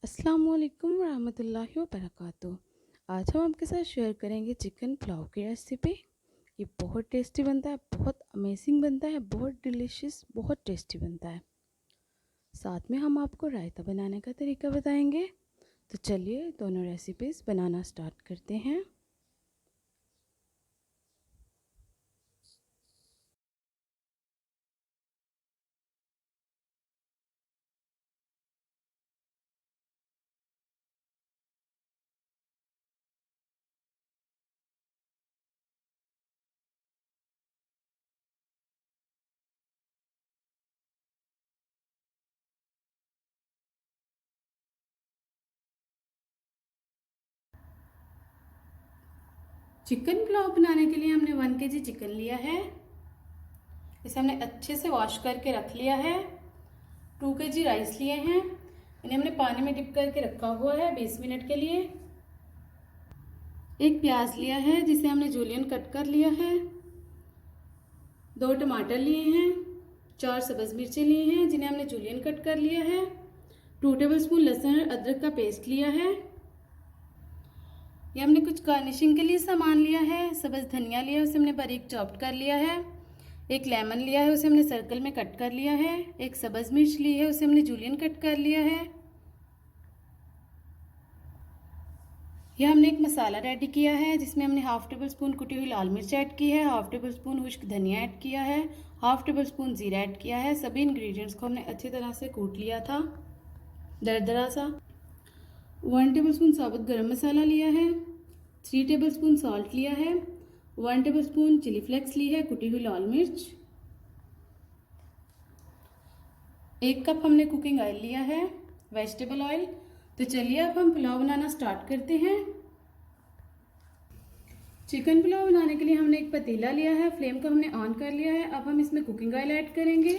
अस्सलामुअलैकुम रहमतुल्लाहि व बरकातुहू। आज हम आपके साथ शेयर करेंगे चिकन पुलाव की रेसिपी। ये बहुत टेस्टी बनता है, बहुत अमेजिंग बनता है, बहुत डिलीशियस, बहुत टेस्टी बनता है। साथ में हम आपको रायता बनाने का तरीका बताएंगे। तो चलिए दोनों रेसिपीज़ बनाना स्टार्ट करते हैं। चिकन पुलाव बनाने के लिए हमने 1 kg चिकन लिया है। इसे हमने अच्छे से वॉश करके रख लिया है। 2 kg राइस लिए हैं। इन्हें हमने पानी में डिप करके रखा हुआ है 20 मिनट के लिए। एक प्याज लिया है जिसे हमने जूलियन कट कर लिया है। 2 टमाटर लिए हैं। 4 सब्ज़ मिर्चें लिए हैं जिन्हें हमने जूलियन कट कर लिया है। 2 टेबलस्पून लहसुन और अदरक का पेस्ट लिया है। ये हमने कुछ गार्निशिंग के लिए सामान लिया है। सब्ज़ धनिया लिया है, उसे हमने बारीक चॉप्ड कर लिया है। एक लेमन लिया है, उसे हमने सर्कल में कट कर लिया है। एक सब्ज़ मिर्च ली है, उसे हमने जूलियन कट कर लिया है। यह हमने एक मसाला रेडी किया है जिसमें हमने 1/2 टेबलस्पून कुटी हुई लाल मिर्च ऐड की है, 1/2 टेबलस्पून खुश्क धनिया ऐड किया है, 1/2 टेबलस्पून जीरा ऐड किया है। सभी इंग्रेडिएंट्स को हमने अच्छी तरह से कूट लिया था दरदरा सा। 1 टेबलस्पून साबुत गरम मसाला लिया है। 3 टेबलस्पून सॉल्ट लिया है। 1 टेबलस्पून चिली फ्लेक्स ली है, कुटी हुई लाल मिर्च। 1 कप हमने कुकिंग ऑयल लिया है, वेजिटेबल ऑयल। तो चलिए अब हम पुलाव बनाना स्टार्ट करते हैं। चिकन पुलाव बनाने के लिए हमने एक पतीला लिया है, फ्लेम को हमने ऑन कर लिया है। अब हम इसमें कुकिंग ऑयल ऐड करेंगे।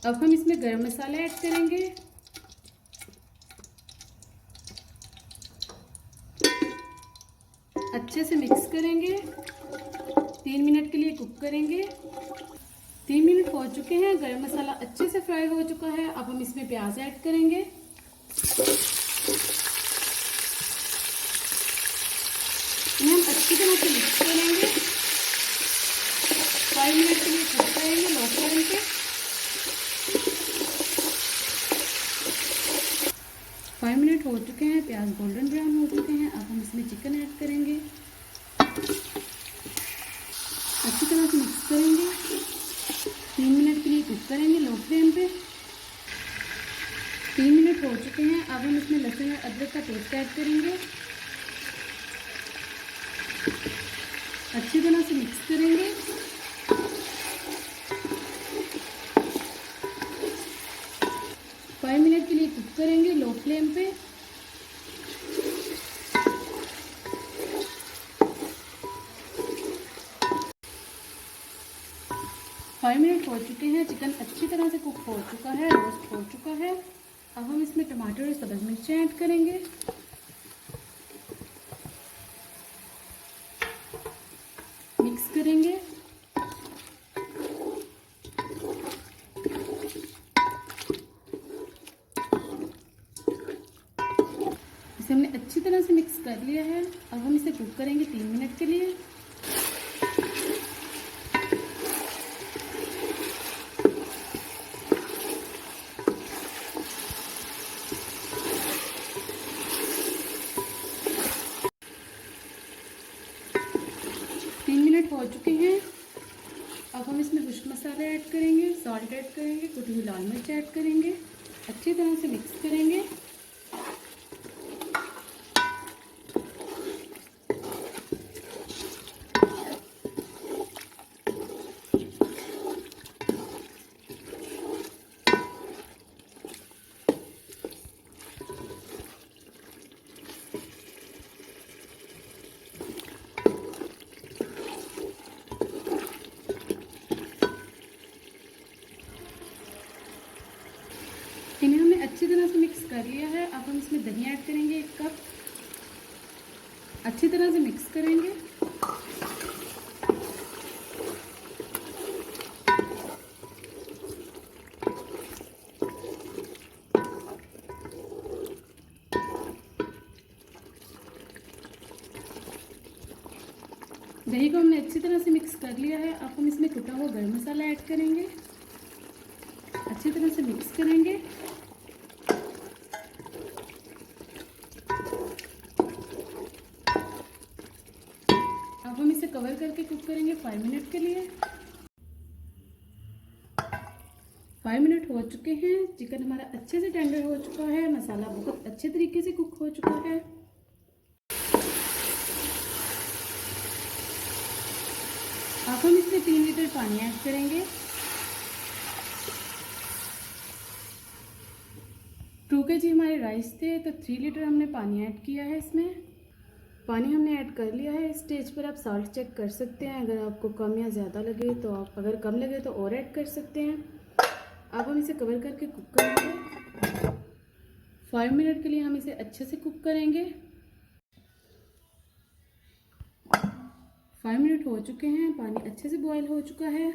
अब हम इसमें गरम मसाला ऐड करेंगे। अच्छे से मिक्स करेंगे। 3 मिनट के लिए कुक करेंगे। 3 मिनट हो चुके हैं, गरम मसाला अच्छे से फ्राई हो चुका है। अब हम इसमें प्याज ऐड करेंगे। इन्हें हम अच्छी तरह से मिक्स करेंगे। 5 मिनट के लिए कुक करेंगे लो फ्लेम पे। 5 मिनट हो चुके हैं, प्याज गोल्डन ब्राउन हो चुके हैं। अब हम इसमें चिकन ऐड करेंगे। अच्छी तरह से मिक्स करेंगे। 3 मिनट के लिए कुक करेंगे लो फ्लेम पे। 3 मिनट हो चुके हैं। अब हम इसमें लहसुन और अदरक का पेस्ट ऐड करेंगे। अच्छी तरह से मिक्स करेंगे। 5 मिनट के लिए कुक करेंगे लो फ्लेम पे। 5 मिनट हो चुके हैं, चिकन अच्छी तरह से कुक हो चुका है, रोस्ट हो चुका है। अब हम इसमें टमाटर और सब्ज़ मिर्चें ऐड करेंगे। मिक्स करेंगे। इसे हमने अच्छी तरह से मिक्स कर लिया है। अब हम इसे कुक करेंगे 3 मिनट के लिए। हो चुके हैं। अब हम इसमें खुश्क मसाला ऐड करेंगे, सॉल्ट ऐड करेंगे, कुटी हुई लाल मिर्च ऐड करेंगे। अच्छी तरह से मिक्स करेंगे। इन्हें हमने अच्छी तरह से मिक्स कर लिया है। अब हम इसमें दही ऐड करेंगे 1 कप। अच्छी तरह से मिक्स करेंगे। दही को हमने अच्छी तरह से मिक्स कर लिया है। अब हम इसमें कुटा हुआ गरम मसाला ऐड करेंगे, अच्छी तरह से मिक्स करेंगे। अब हम इसे कवर करके कुक करेंगे 5 मिनट के लिए। 5 मिनट हो चुके हैं, चिकन हमारा अच्छे से टेंडर हो चुका है, मसाला बहुत अच्छे तरीके से कुक हो चुका है। अब हम इसमें 3 लीटर पानी ऐड करेंगे। 2 kg हमारे राइस थे तो 3 लीटर हमने पानी ऐड किया है। इसमें पानी हमने ऐड कर लिया है। इस स्टेज पर आप साल्ट चेक कर सकते हैं, अगर आपको कम या ज़्यादा लगे तो आप, अगर कम लगे तो और ऐड कर सकते हैं। अब हम इसे कवर करके कुक करेंगे 5 मिनट के लिए। हम इसे अच्छे से कुक करेंगे। 5 मिनट हो चुके हैं, पानी अच्छे से बॉयल हो चुका है,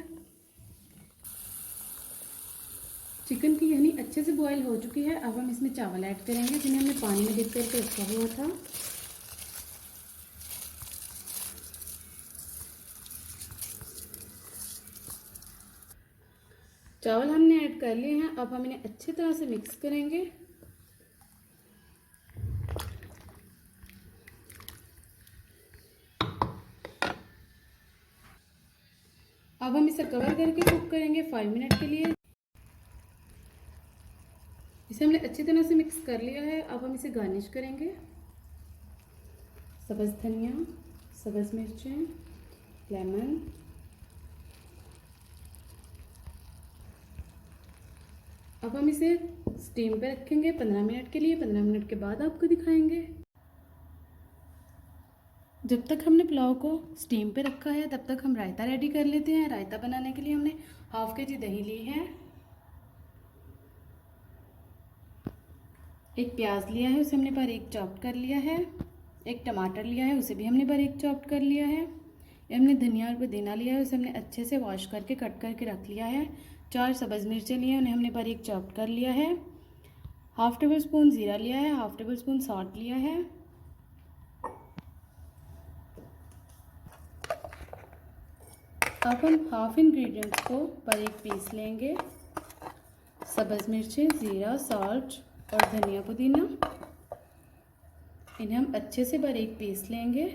चिकन की यानी अच्छे से बॉयल हो चुकी है। अब हम इसमें चावल ऐड करेंगे जिन्हें हमने पानी में डिप करके रखा हुआ था। चावल हमने ऐड कर लिए हैं। अब हम इन्हें अच्छी तरह से मिक्स करेंगे। अब हम इसे कवर करके कुक करेंगे 5 मिनट के लिए। इसे हमने अच्छी तरह से मिक्स कर लिया है। अब हम इसे गार्निश करेंगे। सब्ज़ धनिया, सब्ज़ मिर्चें, लेमन। अब हम इसे स्टीम पे रखेंगे 15 मिनट के लिए। 15 मिनट के बाद आपको दिखाएंगे। जब तक हमने पुलाव को स्टीम पे रखा है तब तक हम रायता रेडी कर लेते हैं। रायता बनाने के लिए हमने ½ kg दही ली है, एक प्याज लिया है, उसे हमने बारीक चॉप कर लिया है, एक टमाटर लिया है, उसे भी हमने बारीक चॉप कर लिया है। हमने धनिया और पुदीना लिया है, उसे हमने अच्छे से वॉश करके कट करके रख लिया है। 4 सब्ज़ मिर्चें लिए हैं, उन्हें हमने बारीक चॉप कर लिया है। ½ टेबल स्पून ज़ीरा लिया है, ½ टेबल स्पून सॉल्ट लिया है। अब हम हाफ इंग्रेडिएंट्स को बारीक पीस लेंगे। सब्ज़ मिर्चें, ज़ीरा, सॉल्ट और धनिया पुदीना, इन्हें हम अच्छे से बारीक पीस लेंगे।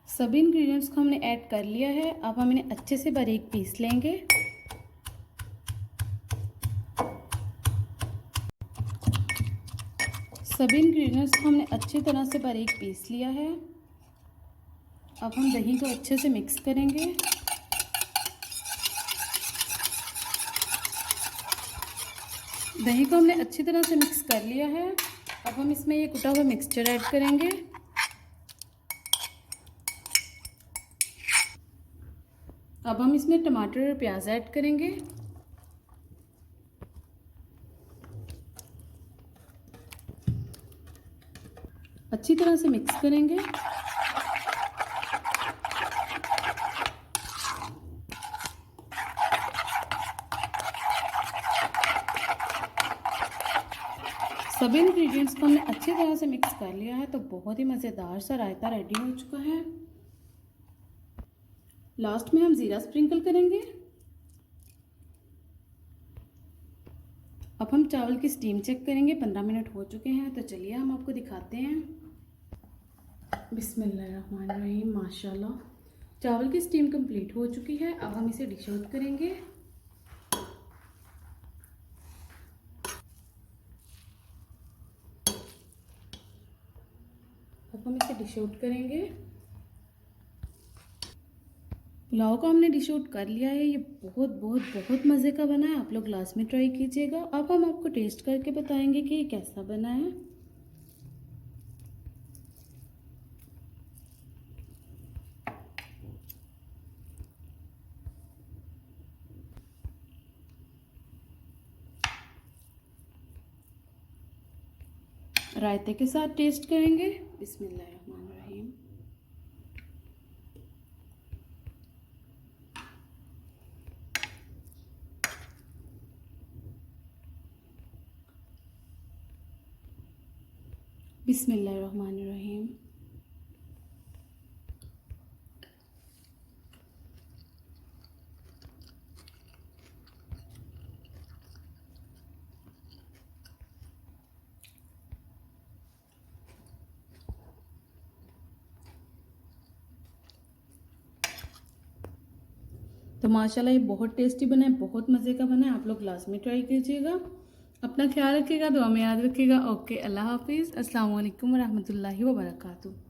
सभी इंग्रेडिएंट्स को हमने ऐड कर लिया है। अब हम इन्हें अच्छे से बारीक पीस लेंगे। सभी इंग्रेडिएंट्स को हमने अच्छी तरह से बारीक पीस लिया है। अब हम दही को अच्छे से मिक्स करेंगे। दही को हमने अच्छी तरह से मिक्स कर लिया है। अब हम इसमें ये कुटा हुआ मिक्सचर ऐड करेंगे। अब हम इसमें टमाटर और प्याज ऐड करेंगे। अच्छी तरह से मिक्स करेंगे। सभी इंग्रेडिएंट्स को हमने अच्छी तरह से मिक्स कर लिया है तो बहुत ही मज़ेदार सा रायता रेडी हो चुका है। लास्ट में हम ज़ीरा स्प्रिंकल करेंगे। अब हम चावल की स्टीम चेक करेंगे। 15 मिनट हो चुके हैं तो चलिए हम आपको दिखाते हैं। बिस्मिल्लाहिर्रहमानिर्रहीम। माशाल्लाह, चावल की स्टीम कंप्लीट हो चुकी है। अब हम इसे डिश आउट करेंगे। अब हम इसे डिश आउट करेंगे। पुलाव को हमने डिश आउट कर लिया है। ये बहुत बहुत बहुत मज़े का बना है। आप लोग ग्लास में ट्राई कीजिएगा। अब हम आपको टेस्ट करके बताएंगे कि ये कैसा बना है। रायते के साथ टेस्ट करेंगे। बिस्मिल्लाहिर्रहमानिर्रहीम। बिस्मिल्लाहिर्रहमानिर्रहीम। तो माशाल्लाह ये बहुत टेस्टी बना है, बहुत मज़े का बना है। आप लोग क्लास में ट्राई कीजिएगा। अपना ख्याल रखिएगा, दुआ में याद रखिएगा। ओके, अल्लाह हाफिज़। अस्सलाम वालेकुम रहमतुल्लाहि व बरकातुहू।